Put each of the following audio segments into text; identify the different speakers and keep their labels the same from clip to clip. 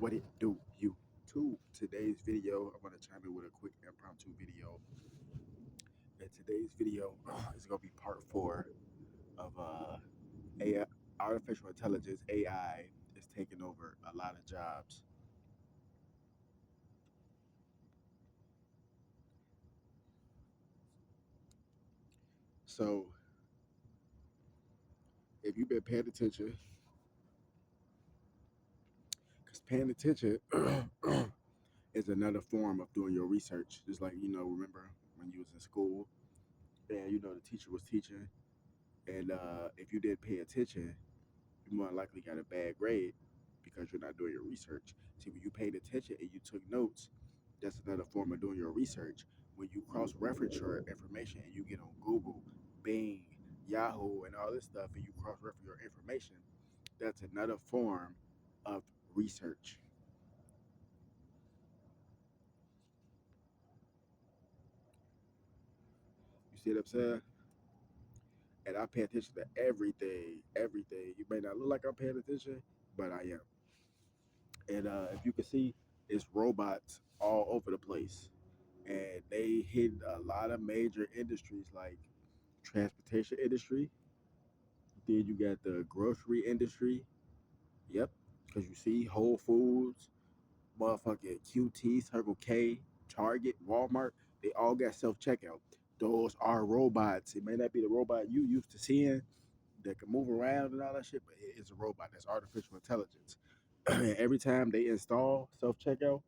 Speaker 1: What it do, YouTube? Today's video, I want to chime in with a quick impromptu video. And today's video is gonna be part 4 of AI, artificial intelligence (AI) is taking over a lot of jobs. So if you've been paying attention, because paying attention is another form of doing your research. Just like remember when you was in school and the teacher was teaching, and if you didn't pay attention, you more than likely got a bad grade because you're not doing your research. See, when you paid attention and you took notes, that's another form of doing your research. When you cross-reference your information and you get on Google, Bing, Yahoo, and all this stuff, and you cross-reference your information, that's another form of research. You see what I'm saying? And I pay attention to everything, everything. You may not look like I'm paying attention, but I am. And if you can see, it's robots all over the place, and they hit a lot of major industries like transportation industry. Then you got the grocery industry. Yep, because you see Whole Foods, motherfucking QT, Circle K, Target, Walmart. They all got self checkout. Those are robots. It may not be the robot you used to seeing that can move around and all that shit, but it's a robot. That's artificial intelligence. Every time they install self checkout,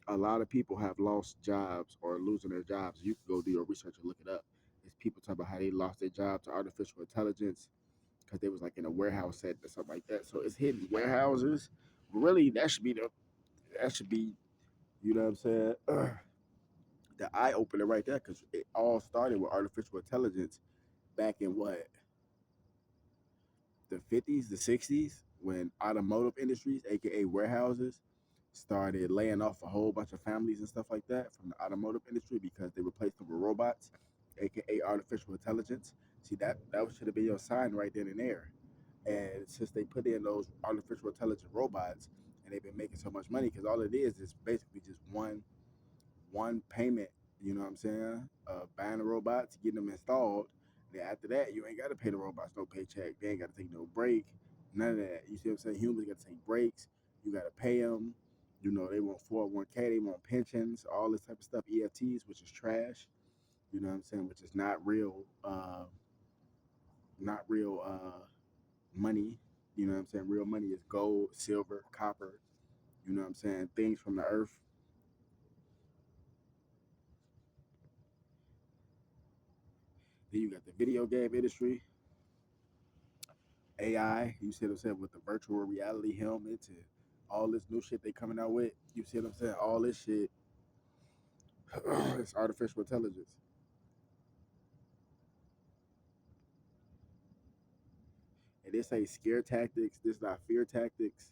Speaker 1: a lot of people have lost jobs or losing their jobs. You can go do your research and look it up. It's people talk about how they lost their job to artificial intelligence because they was like in a warehouse setting or something like that. So it's hidden warehouses. Really, that should be you know what I'm saying. The eye opener right there because it all started with artificial intelligence back in what the 50s, the 60s, when automotive industries, aka warehouses, started laying off a whole bunch of families and stuff like that from the automotive industry because they replaced them with robots, aka artificial intelligence. See that should have been your sign right then and there. And since they put in those artificial intelligent robots and they've been making so much money, because all it is basically just one payment, you know what I'm saying? Buying the robots, getting them installed. Then after that, you ain't got to pay the robots no paycheck. They ain't got to take no break. None of that. You see what I'm saying? Humans got to take breaks. You got to pay them. They want 401k, they want pensions, all this type of stuff, EFTs, which is trash. You know what I'm saying? Which is not real money. You know what I'm saying? Real money is gold, silver, copper. You know what I'm saying? Things from the earth. Then you got the video game industry, AI. You see what I'm saying with the virtual reality helmets and all this new shit they coming out with. You see what I'm saying? All this shit, it's artificial intelligence. And this ain't scare tactics. This not fear tactics.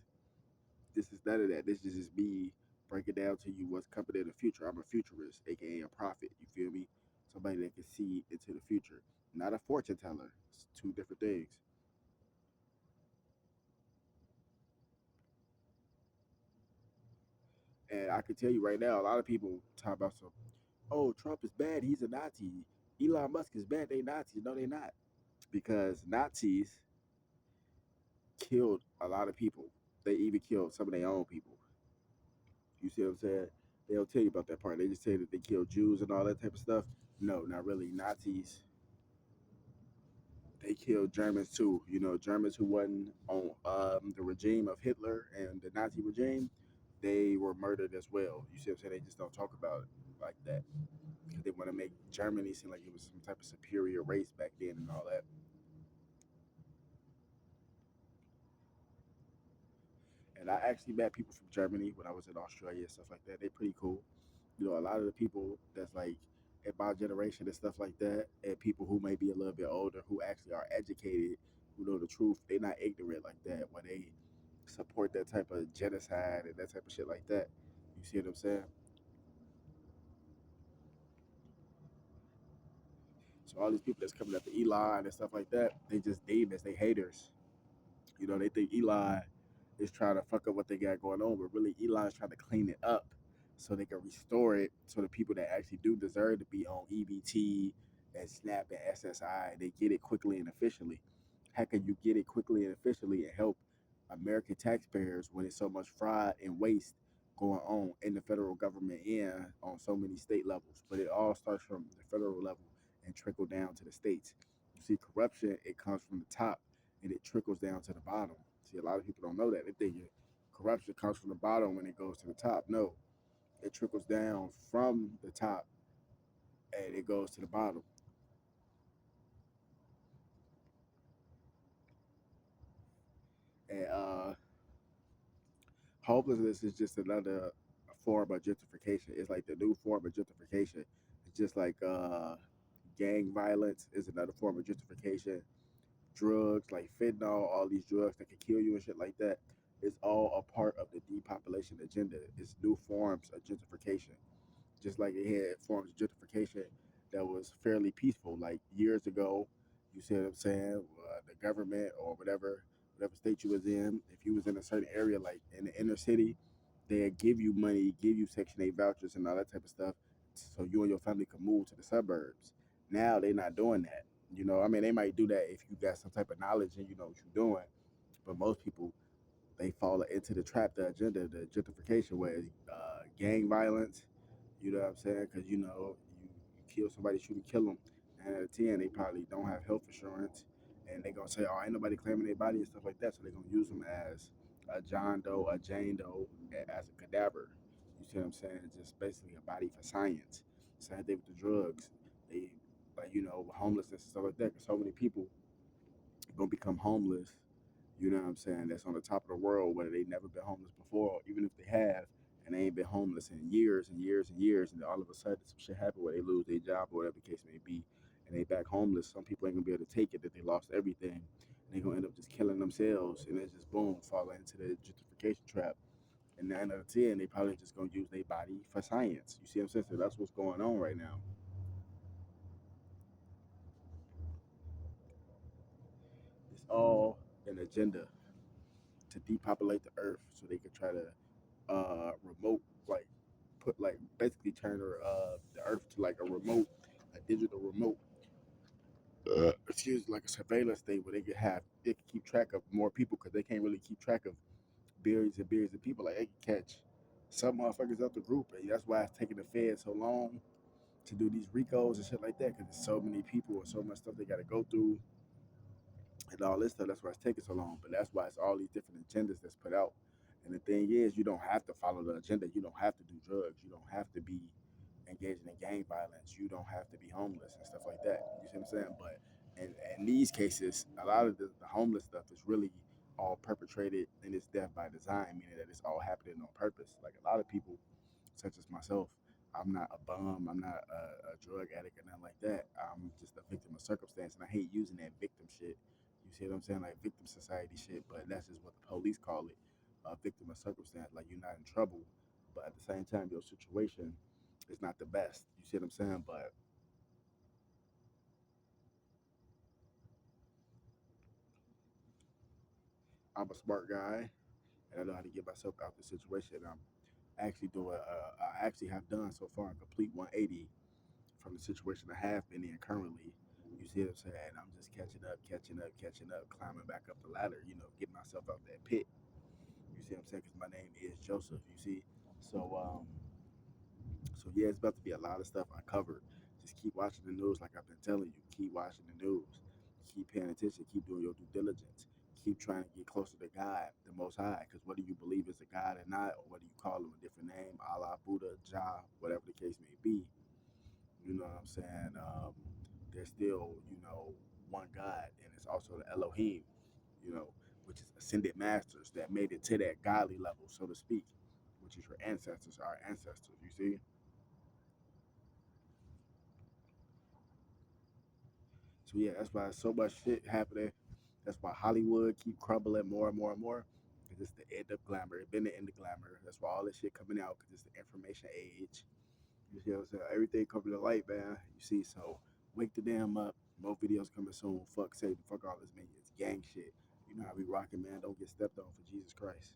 Speaker 1: This is none of that. This is just me breaking down to you what's coming in the future. I'm a futurist, aka a prophet. You feel me? Somebody that can see into the future, not a fortune teller. It's two different things. And I can tell you right now, a lot of people talk about some. Oh, Trump is bad. He's a Nazi. Elon Musk is bad. They Nazis. No, they not. Because Nazis killed a lot of people. They even killed some of their own people. You see what I'm saying? They don't tell you about that part. They just say that they killed Jews and all that type of stuff. No, not really. Nazis, they killed Germans too. Germans who wasn't on the regime of Hitler and the Nazi regime, they were murdered as well. You see what I'm saying? They just don't talk about it like that because they want to make Germany seem like it was some type of superior race back then and all that. And I actually met people from Germany when I was in Australia and stuff like that. They're pretty cool. A lot of the people that's like in my generation and stuff like that, and people who may be a little bit older who actually are educated, who know the truth, they're not ignorant like that when they support that type of genocide and that type of shit like that. You see what I'm saying? So all these people that's coming after Elon and stuff like that, they just demons, they haters. They think Elon is trying to fuck up what they got going on, but really Elon's trying to clean it up so they can restore it so the people that actually do deserve to be on EBT and SNAP and SSI, they get it quickly and efficiently. How can you get it quickly and efficiently and help American taxpayers when it's so much fraud and waste going on in the federal government and on so many state levels? But it all starts from the federal level and trickle down to the states. You see, corruption, it comes from the top and it trickles down to the bottom. See, a lot of people don't know that. They think corruption comes from the bottom when it goes to the top. No, it trickles down from the top and it goes to the bottom. And homelessness is just another form of gentrification. It's like the new form of gentrification. It's just like gang violence is another form of gentrification. Drugs like fentanyl, all these drugs that can kill you and shit like that, is all a part of the depopulation agenda. It's new forms of gentrification. Just like it had forms of gentrification that was fairly peaceful. Like years ago, you see what I'm saying? The government or whatever state you was in, if you was in a certain area, like in the inner city, they'd give you money, give you Section 8 vouchers and all that type of stuff, so you and your family could move to the suburbs. Now they're not doing that. You know, I mean, they might do that if you got some type of knowledge and you know what you're doing, but most people they fall into the trap, the agenda, the gentrification, where gang violence. You know what I'm saying? Because you kill somebody, shoot and kill them, and at 10 they probably don't have health insurance, and they gonna say, "Oh, ain't nobody claiming their body and stuff like that," so they gonna use them as a John Doe, a Jane Doe, as a cadaver. You see what I'm saying? Just basically a body for science. Same thing with the drugs. They like homelessness and stuff like that. Cause so many people gonna become homeless, you know what I'm saying, that's on the top of the world, whether they never been homeless before, or even if they have, and they ain't been homeless in years and years and years, and then all of a sudden some shit happen where they lose their job or whatever the case may be, and they back homeless. Some people ain't gonna be able to take it that they lost everything, and they gonna end up just killing themselves, and it's just boom, falling into the gentrification trap. And 9 out of 10, they probably just gonna use their body for science. You see what I'm saying? So that's what's going on right now. It's all an agenda to depopulate the earth so they could try to remote, like put like basically turn the earth to like a remote, a digital remote, excuse, like a surveillance state where they can keep track of more people because they can't really keep track of billions and billions of people. Like they can catch some motherfuckers out the group, and that's why it's taking the Fed so long to do these recos and shit like that, because there's so many people and so much stuff they got to go through and all this stuff. That's why it's taking so long. But that's why it's all these different agendas that's put out. And the thing is, you don't have to follow the agenda. You don't have to do drugs. You don't have to be engaging in gang violence. You don't have to be homeless and stuff like that. You see what I'm saying? But in these cases, a lot of the homeless stuff is really all perpetrated and it's death by design, meaning that it's all happening on purpose. Like a lot of people, such as myself, I'm not a bum. I'm not a drug addict or nothing like that. I'm just a victim of circumstance, and I hate using that victim shit. You see what I'm saying? Like victim society shit, but that's just what the police call it, a victim of circumstance. Like you're not in trouble, but at the same time, your situation is not the best. You see what I'm saying? But I'm a smart guy, and I know how to get myself out the situation. I'm actually doing. I actually have done so far a complete 180 from the situation I have been in currently. You see what I'm saying? I'm just catching up, catching up, catching up, climbing back up the ladder, getting myself out that pit. You see what I'm saying? Because my name is Joseph, you see? So, so yeah, it's about to be a lot of stuff I covered. Just keep watching the news like I've been telling you. Keep watching the news. Keep paying attention. Keep doing your due diligence. Keep trying to get closer to God, the Most High. Because whether you believe it's a God or not, or whether you call him a different name, Allah, Buddha, Jah, whatever the case may be, you know what I'm saying? There's still, one God, and it's also the Elohim, which is ascended masters that made it to that godly level, so to speak, which is your ancestors, our ancestors. You see? So yeah, that's why so much shit happening. That's why Hollywood keep crumbling more and more and more. Cause it's the end of glamour. It's been the end of glamour. That's why all this shit coming out. Cause it's the information age. You see what I'm saying? Everything coming to light, man. You see, so wake the damn up. More videos coming soon. Fuck safety. Fuck all this, man. It's gang shit. You know how we rocking, man. Don't get stepped on for Jesus Christ.